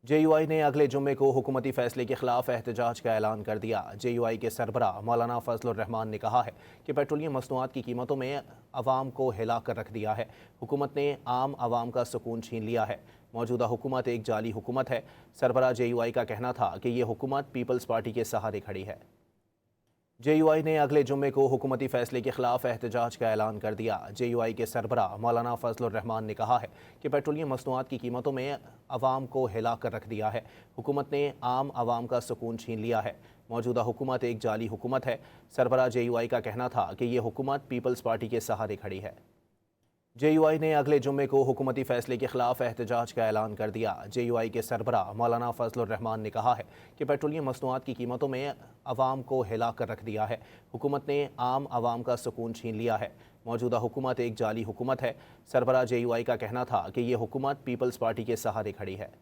JUI ने अगले जुम्मे को हुकूमती फैसले के खिलाफ एहतजाज का ऐलान कर दिया। JUI के सरबराह मौलाना फजलुर रहमान ने कहा है कि पेट्रोलियम मसनूआत की कीमतों में अवाम को हिला कर रख दिया है। हुकूमत ने आम आवाम का सुकून छीन लिया है। मौजूदा हुकूमत एक जाली हुकूमत है। सरबराह JUI का कहना था कि ये हुकूमत पीपल्स पार्टी के सहारे खड़ी है। JUI ने अगले जुम्मे को हुकूमती फैसले के खिलाफ एहतजाज का ऐलान कर दिया। JUI के सरबराह मौलाना फजलुर रहमान ने कहा है कि पेट्रोलियम मसनूआत की कीमतों में अवाम को हिला कर रख दिया है। हुकूमत ने आम आवाम का सुकून छीन लिया है। मौजूदा हुकूमत एक जाली हुकूमत है। सरबराह JUI का कहना था कि ये हुकूमत पीपल्स पार्टी के सहारे खड़ी है। JUI ने अगले जुम्मे को हुकूमती फैसले के खिलाफ एहतजाज का ऐलान कर दिया। JUI के सरबराह मौलाना फजलुर रहमान ने कहा है कि पेट्रोलियम मसनूआत की कीमतों में अवाम को हिला कर रख दिया है। हुकूमत ने आम आवाम का सुकून छीन लिया है। मौजूदा हुकूमत एक जाली हुकूमत है। सरबराह JUI का कहना था कि ये हुकूमत पीपल्स पार्टी के सहारे खड़ी है।